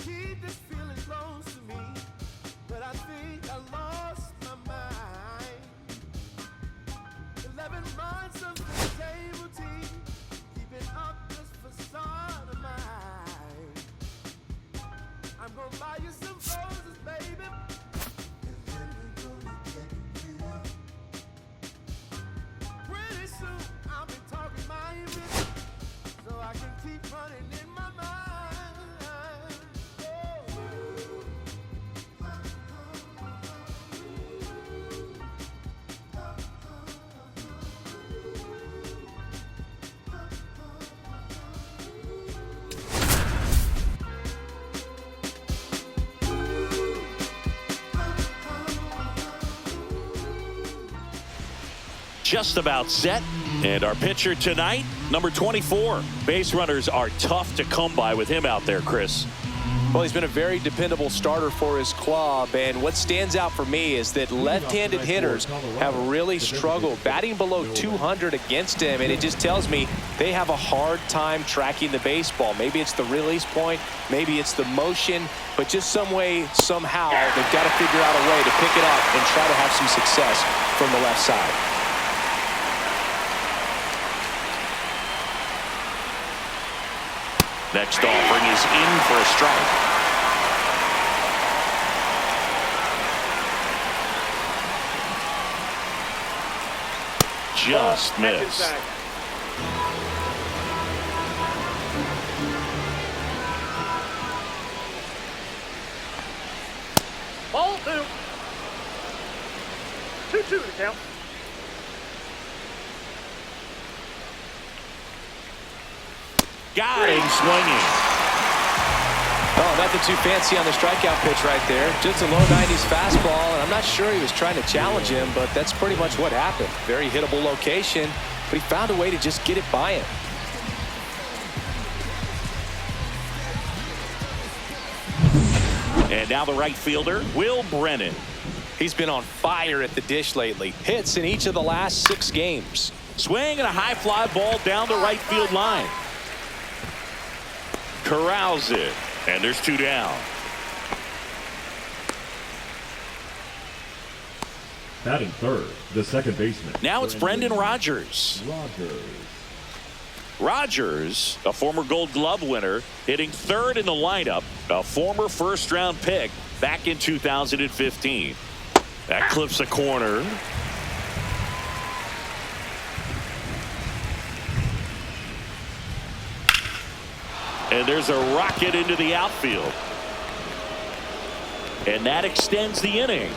keep this feeling close to me, but I think I lost my mind. 11 months of the table tea, keeping up this facade of mine. I'm gonna buy you some roses, baby, and then we're gonna get real. Pretty soon I'll be talking my image, so I can keep running in my mind. Just about set. And our pitcher tonight, number 24. Base runners are tough to come by with him out there, Chris. Well, he's been a very dependable starter for his club, and what stands out for me is that left-handed hitters have really struggled batting below 200 against him, and it just tells me they have a hard time tracking the baseball. Maybe it's the release point, maybe it's the motion, but just some way, somehow, they've got to figure out a way to pick it up and try to have some success from the left side. Next offering is in for a strike. Just missed. Ball 2. 2-2 to count. Got him swinging. Oh, nothing too fancy on the strikeout pitch right there. Just a low 90s fastball, and I'm not sure he was trying to challenge him, but that's pretty much what happened. Very hittable location, but he found a way to just get it by him. And now the right fielder, Will Brennan. He's been on fire at the dish lately. Hits in each of the last 6 games. Swing and a high fly ball down the right field line. Corrals it, and there's 2 down. Batting third, the second baseman. Now it's Brendan Rodgers. Rodgers, a former Gold Glove winner, hitting third in the lineup, a former first-round pick back in 2015. That clips a corner. And there's a rocket into the outfield. And that extends the inning.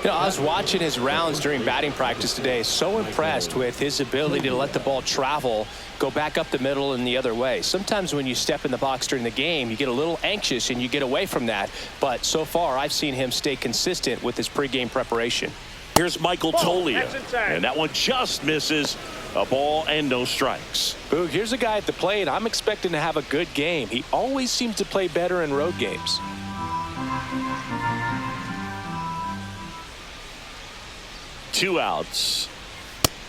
You know, I was watching his rounds during batting practice today. So impressed with his ability to let the ball travel, go back up the middle and the other way. Sometimes when you step in the box during the game, you get a little anxious and you get away from that. But so far, I've seen him stay consistent with his pregame preparation. Here's Michael Tolia, and that one just misses. A ball and no strikes. Boog, here's a guy at the plate. I'm expecting to have a good game. He always seems to play better in road games. Two outs.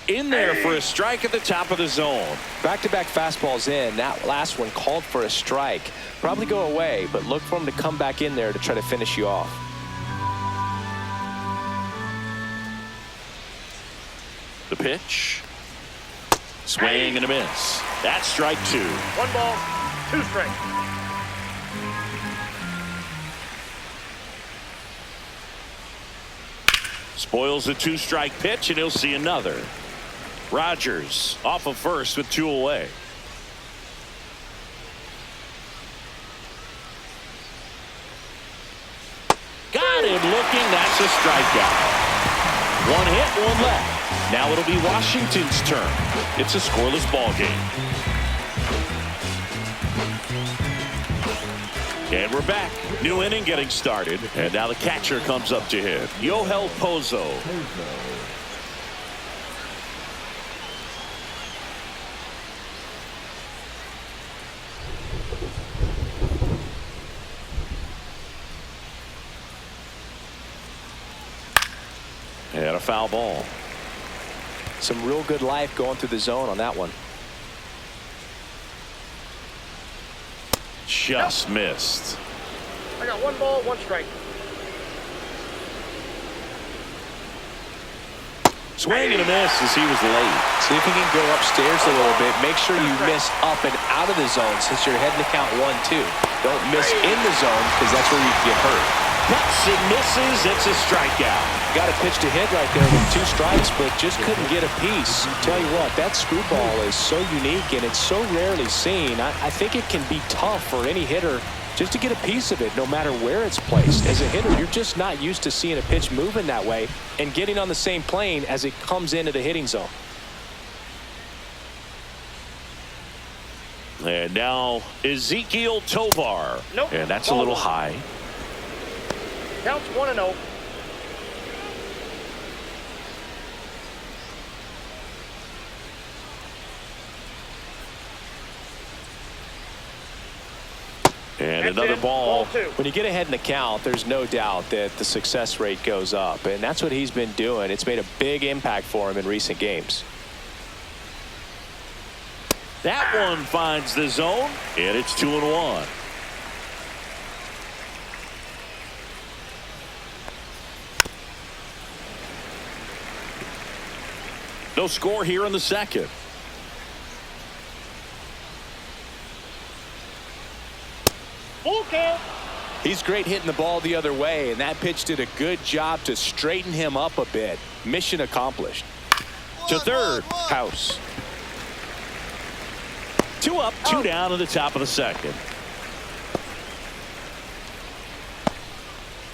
In there for a strike at the top of the zone. Back-to-back fastballs in. That last one called for a strike. Probably go away, but look for him to come back in there to try to finish you off. The pitch. Swing and a miss. That's strike 2. 1 ball, 2 strikes. Spoils the 2-strike pitch, and he'll see another. Rodgers off of first with 2 away. Got him looking. That's a strikeout. 1 hit, 1 left. Now it'll be Washington's turn. It's a scoreless ball game. And we're back. New inning getting started. And now the catcher comes up to hit. Yoel Pozo. And a foul ball. Some real good life going through the zone on that one. just missed. I got 1 ball, 1 strike. Swing and a miss as he was late. See if he can go upstairs a little bit. Make sure you miss up and out of the zone since you're heading to count 1-2. Don't miss in the zone because that's where you can get hurt. Cuts and misses. It's a strikeout. Got a pitch to hit right there with 2 strikes, but just couldn't get a piece. Tell you what, that screwball is so unique and it's so rarely seen. I think it can be tough for any hitter just to get a piece of it, no matter where it's placed. As a hitter, you're just not used to seeing a pitch moving that way and getting on the same plane as it comes into the hitting zone. And now Ezekiel Tovar. Nope. And that's a little high. Counts 1-0. And That's another it. ball. 2. When you get ahead in the count, there's no doubt that the success rate goes up, and that's what he's been doing. It's made a big impact for him in recent games. That one finds the zone, and it's 2-1. No score here in the second. Full count. He's great hitting the ball the other way, and that pitch did a good job to straighten him up a bit. Mission accomplished. To third, House. 2 up, 2 down in the top of the second.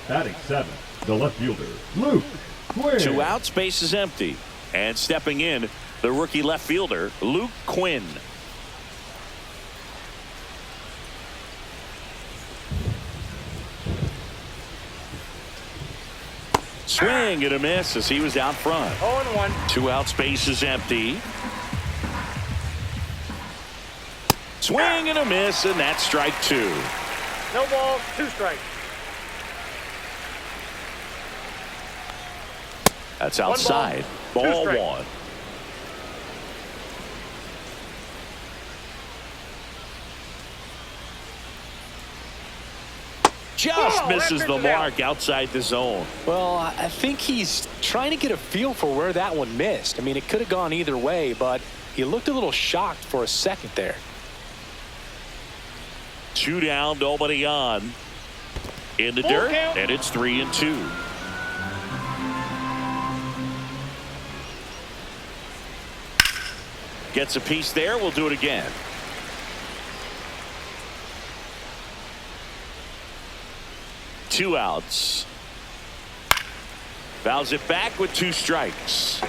Batting 7th, the left fielder, Luke Quinn. 2 outs, base is empty. And stepping in, the rookie left fielder, Luke Quinn. Swing and a miss as he was out front. 0-1. 2 outs, base is empty. Swing and a miss, and that's strike 2. No ball, 2 strikes. That's outside. Ball, 2 Ball strikes. 1. Just misses the mark outside the zone. Well, I think he's trying to get a feel for where that one missed. I mean, it could have gone either way, but he looked a little shocked for a second there. 2 down, nobody on. In the dirt, and it's 3-2. Gets a piece there. We'll do it again. Two outs. Fouls it back with 2 strikes.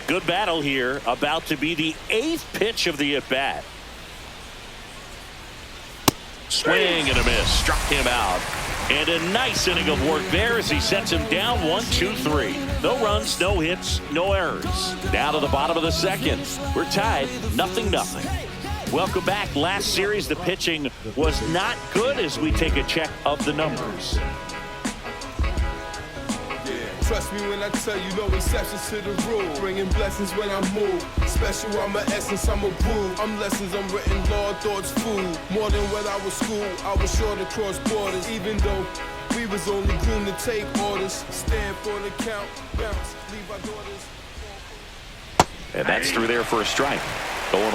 Good battle here. About to be the 8th pitch of the at-bat. Swing and a miss. Struck him out. And a nice inning of work there as he sets him down 1-2-3. No runs, no hits, no errors. Down to the bottom of the second. We're tied 0-0. Welcome back. Last series, the pitching was not good as we take a check of the numbers. Trust me when I tell you, no exceptions to the rule. Bringing blessings when I move. Special, I'm an essence, I'm a brew. I'm lessons, I'm written law, thoughts, food. More than when I was school, I was sure to cross borders. Even though we was only groomed to take orders. Stand for the count, bounce, leave our daughters. And that's through there for a strike. 0-1.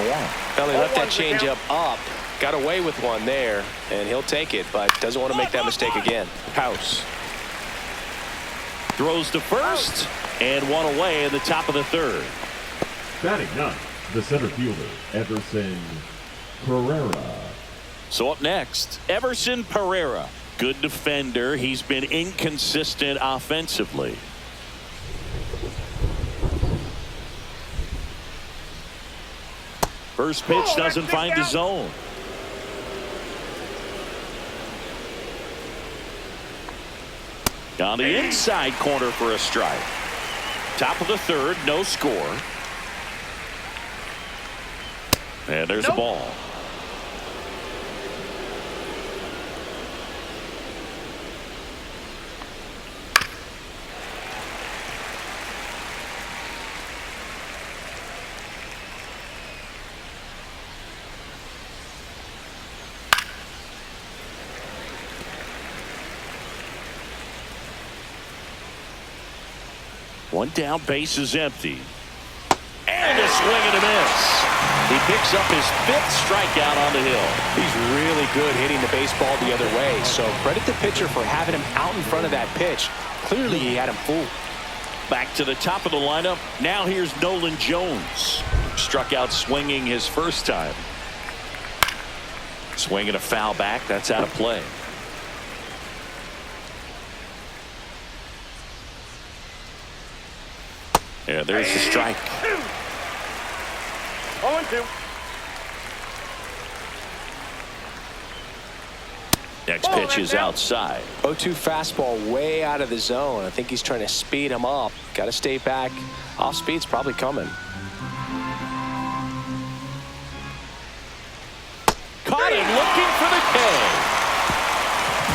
Well, he left that changeup up, got away with one there, and he'll take it, but doesn't want to make that mistake again. House throws to first, and one away in the top of the third. Batting 9th, the center fielder, Everson Pereira. So up next, Everson Pereira. Good defender. He's been inconsistent offensively. First pitch doesn't find the zone. On the inside corner for a strike. Top of the third, no score. And there's a ball. One down, base is empty. And a swing and a miss. He picks up his 5th strikeout on the hill. He's really good hitting the baseball the other way, so credit the pitcher for having him out in front of that pitch. Clearly he had him fooled. Back to the top of the lineup. Now here's Nolan Jones. Struck out swinging his first time. Swinging a foul back. That's out of play. Yeah, there's the strike. 0-2. Next pitch is outside. 0-2 fastball way out of the zone. I think he's trying to speed him up. Got to stay back. Off speed's probably coming. Caught him looking for the K.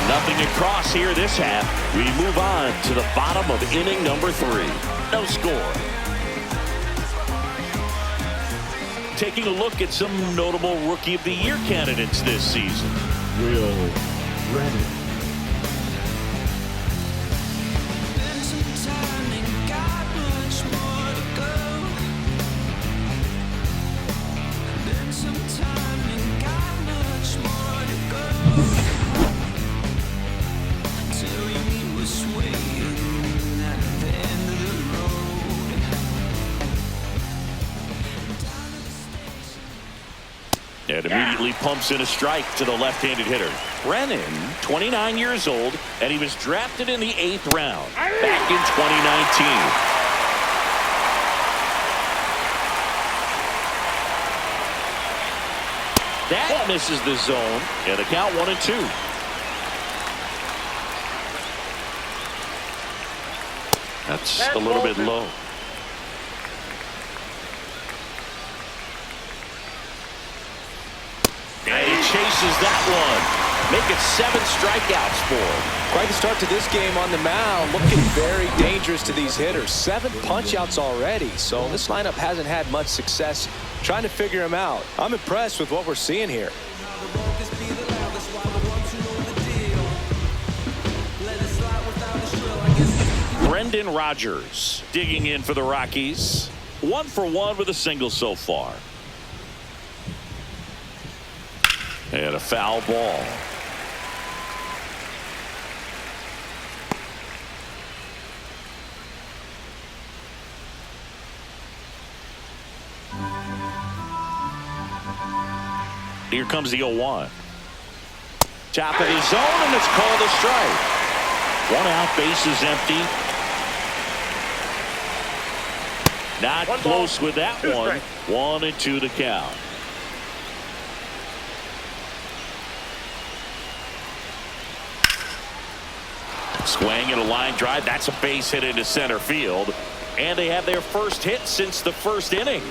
Nothing across here this half. We move on to the bottom of inning number 3. No score. Taking a look at some notable Rookie of the Year candidates this season. Will Brennan. And immediately pumps in a strike to the left-handed hitter. Brennan, 29 years old, and he was drafted in the 8th round back in 2019. That misses the zone, and the count 1-2. That's a little bit low. And he chases that one. Make it 7 strikeouts for him. Quite the start to this game on the mound. Looking very dangerous to these hitters. 7 punch-outs already. So this lineup hasn't had much success trying to figure him out. I'm impressed with what we're seeing here. Brendan Rodgers digging in for the Rockies. 1 for 1 with a single so far. And a foul ball. Here comes the 0-1. Top of the zone, and it's called a strike. 1 out, base is empty. Not close with that one. 1-2 the count. Swing and a line drive. That's a base hit into center field. And they have their first hit since the first inning.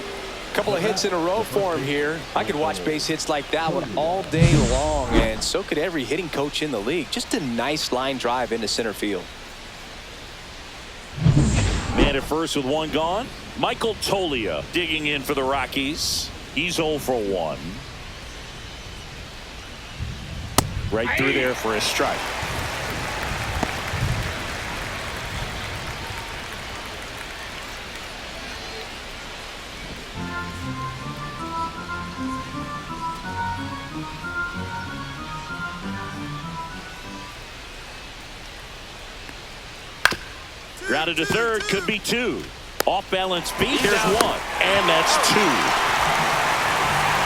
Couple of hits in a row for him here. I could watch base hits like that one all day long, and so could every hitting coach in the league. Just a nice line drive into center field. Man at first with 1 gone. Michael Toglia digging in for the Rockies. He's 0 for 1. Right through there for a strike. Grounded to third, could be 2. Off balance beat, there's 1. And that's 2.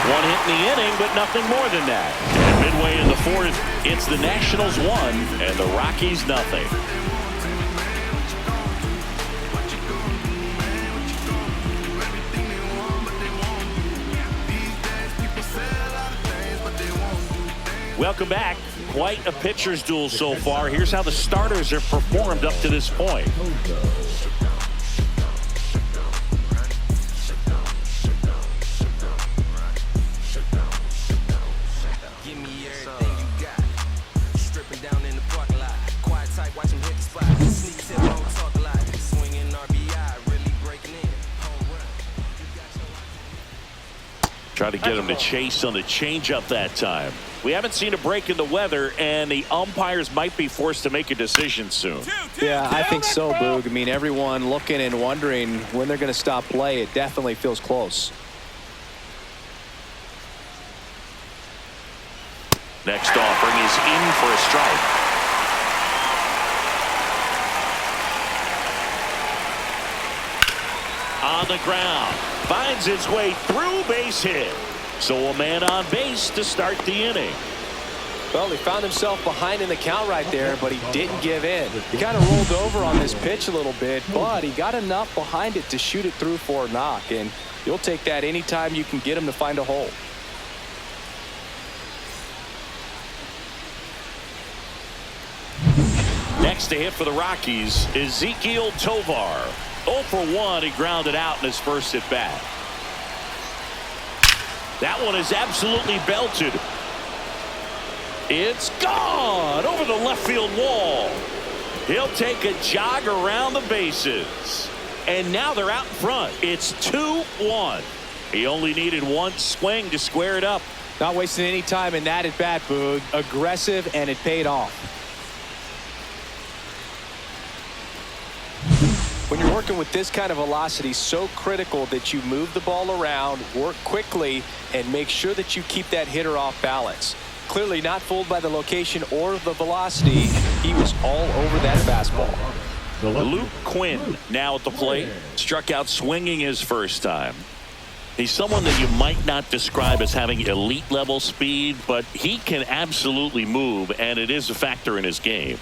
1 hit in the inning, but nothing more than that. And midway in the 4th, it's the Nationals 1 and the Rockies nothing. Welcome back. Quite a pitcher's duel so far. Here's how the starters have performed up to this point. Give me everything you got. Stripping down in the parking lot. Quiet tight, watch him hit the spot. Sneak tip, don't talk a lot. Swinging RBI, really breaking in. Home run. Try to get him to chase on the changeup that time. We haven't seen a break in the weather, and the umpires might be forced to make a decision soon. Yeah, I think so, Boog. I mean, everyone looking and wondering when they're going to stop play. It definitely feels close. Next offering is in for a strike. On the ground, finds its way through, base hit. So a man on base to start the inning. Well, he found himself behind in the count right there, but he didn't give in. He kind of rolled over on this pitch a little bit, but he got enough behind it to shoot it through for a knock, and you'll take that anytime you can get him to find a hole. Next to hit for the Rockies, Ezequiel Tovar. 0 for 1, he grounded out in his first at bat. That one is absolutely belted. It's gone over the left field wall. He'll take a jog around the bases. And now they're out in front. It's 2-1. He only needed one swing to square it up. Not wasting any time in that at bat, Boog. Aggressive, and it paid off. When you're working with this kind of velocity, so critical that you move the ball around, work quickly, and make sure that you keep that hitter off balance. Clearly not fooled by the location or the velocity. He was all over that fastball. Luke Quinn now at the plate. Struck out swinging his first time. He's someone that you might not describe as having elite level speed, but he can absolutely move, and it is a factor in his game.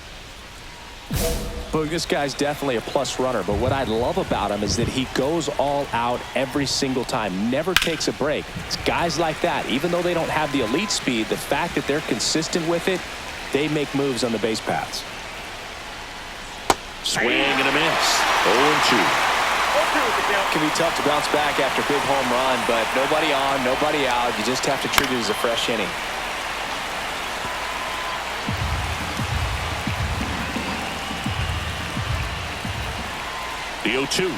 Boog, this guy's definitely a plus runner, but what I love about him is that he goes all out every single time, never takes a break. It's guys like that, even though they don't have the elite speed, the fact that they're consistent with it, they make moves on the base paths. Swing and a miss. 0-2. Can be tough to bounce back after a big home run, but nobody on, nobody out. You just have to treat it as a fresh inning. The 0-2.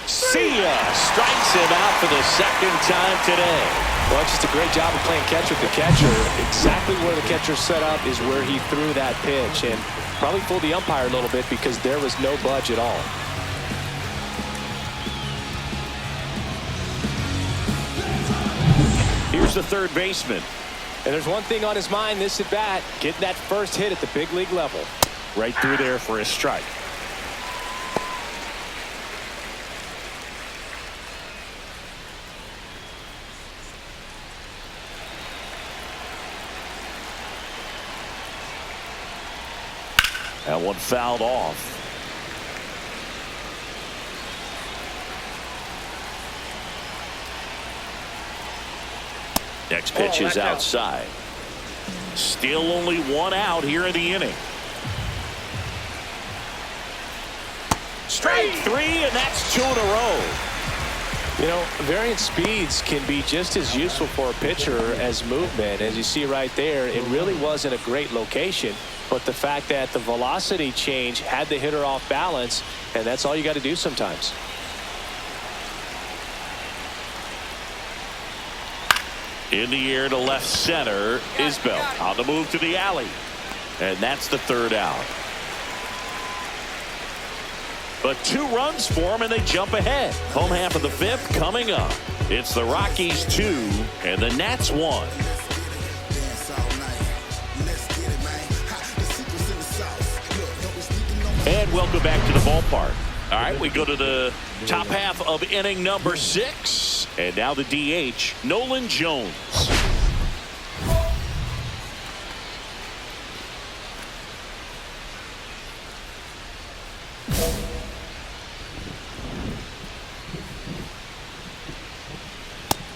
See ya! Strikes him out for the second time today. Well, it's just a great job of playing catch with the catcher. Exactly where the catcher set up is where he threw that pitch, and probably fooled the umpire a little bit because there was no budge at all. Here's the third baseman. And there's one thing on his mind this at bat, getting that first hit at the big league level. Right through there for a strike. That one fouled off. Next pitch is outside. Still only one out here in the inning. Strike 3, and that's 2 in a row. You know, variant speeds can be just as useful for a pitcher as movement. As you see right there, it really wasn't a great location, but the fact that the velocity change had the hitter off balance, and that's all you got to do sometimes. In the air to left center, Isbell on the move to the alley, and that's the third out. But 2 runs for them, and they jump ahead. Home half of the 5th coming up. It's the Rockies 2 and the Nats 1. And welcome back to the ballpark. All right, we go to the top half of inning number 6. And now the DH, Nolan Jones.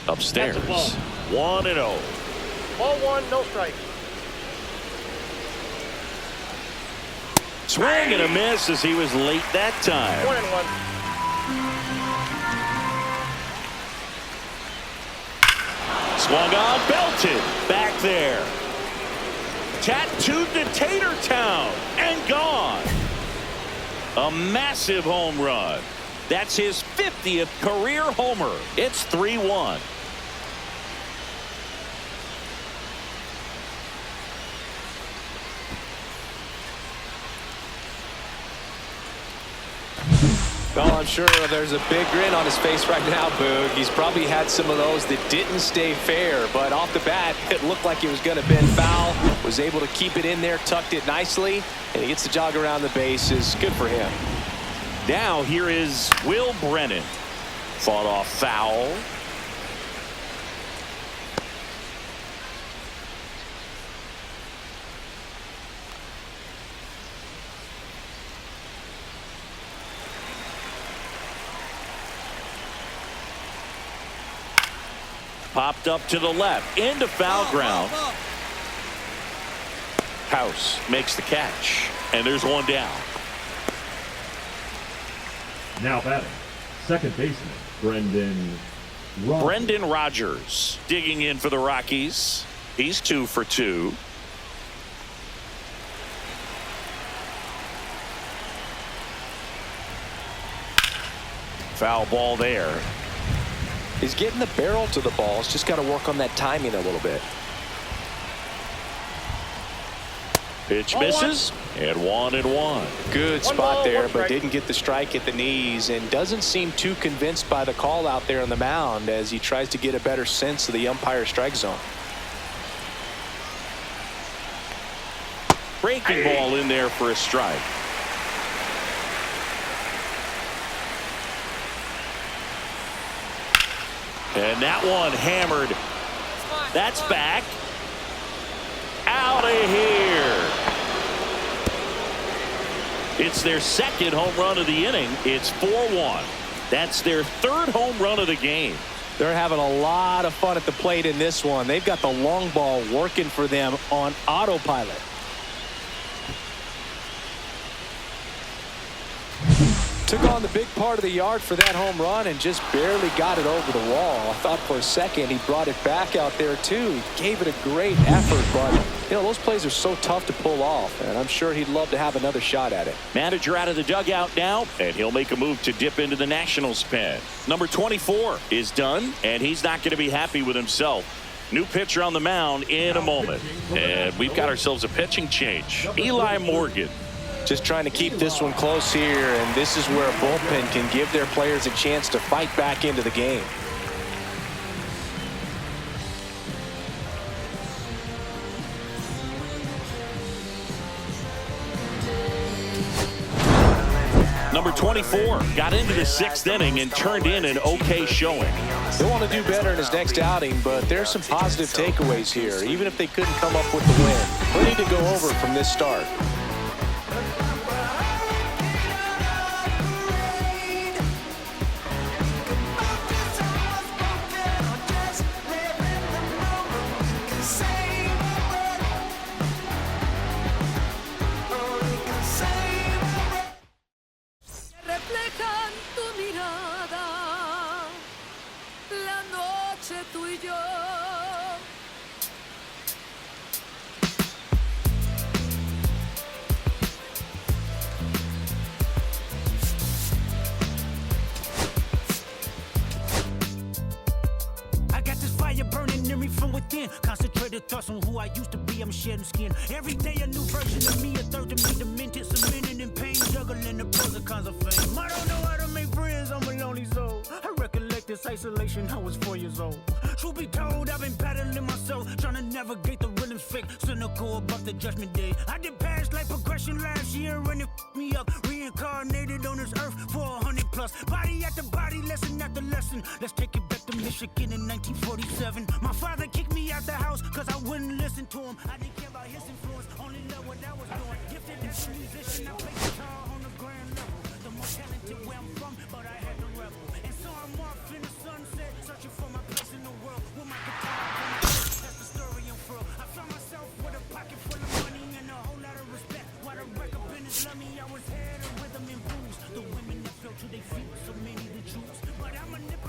Upstairs, 1-0. Ball 1, no strikes. Swing and a miss as he was late that time. 1-1. Swung on, belted, back there. Tattooed to Tatertown and gone. A massive home run. That's his 50th career homer. It's 3-1. Well, I'm sure there's a big grin on his face right now, Boog. He's probably had some of those that didn't stay fair, but off the bat, it looked like it was going to bend foul. Was able to keep it in there, tucked it nicely, and he gets the jog around the bases. Good for him. Now here is Will Brennan. Fought off foul. Popped up to the left, into foul ground. House makes the catch, and there's one down. Now batting, second baseman, Brendan Rodgers digging in for the Rockies. He's 2 for 2. Foul ball there. He's getting the barrel to the ball. He's just got to work on that timing a little bit. Pitch misses, and 1-1. Good One spot ball, there, one but strike. didn't get the strike at the knees, and doesn't seem too convinced by the call out there on the mound as he tries to get a better sense of the umpire strike zone. Breaking ball in there for a strike. And that one hammered. That's back. Out of here. It's their second home run of the inning. It's 4-1. That's their third home run of the game. They're having a lot of fun at the plate in this one. They've got the long ball working for them on autopilot. Took on the big part of the yard for that home run and just barely got it over the wall. I thought for a second he brought it back out there too. He gave it a great effort, but you know, those plays are so tough to pull off, and I'm sure he'd love to have another shot at it. Manager out of the dugout now, and he'll make a move to dip into the Nationals pen. Number 24 is done, and he's not going to be happy with himself. New pitcher on the mound in a moment, and we've got ourselves a pitching change. Eli Morgan. Just trying to keep this one close here, and this is where a bullpen can give their players a chance to fight back into the game. Number 24 got into the 6th inning and turned in an okay showing. He'll want to do better in his next outing, but there's some positive takeaways here, even if they couldn't come up with the win. Plenty to go over from this start. Reflejan tu mirada, la noche tú y yo. I got this fire burning in me from within. Concentrated thoughts on who I used to be. I'm shedding skin. Every day a new version of me. A third of me demented, cemented in pain, juggling the pros and cons of fame. I don't know how to make friends. I'm a lonely soul. I recollect this isolation. I was 4 years old. Truth be told, I've been battling myself, trying to navigate the rhythms fake, cynical about the judgment day. I did past life progression last year, and it f***ed me up. Reincarnated on this earth for 100+. Body after body, lesson after lesson. Let's take it back to Michigan in 1947. My father kicked me out the house because I wouldn't listen to him. I didn't care about his influence, only loved what I was doing. Gifted as a musician, I play guitar on the grand level. The more talented where I'm from, but I had to rebel. And so I'm off in the sunset, searching for my place in the world. With my guitar, that's the story unfurled. I found myself with a pocket full of money and a whole lot of respect. While the record business loved me, I was head of rhythm and blues. The women that fell to their feet, so many to choose. But I'm a nipper.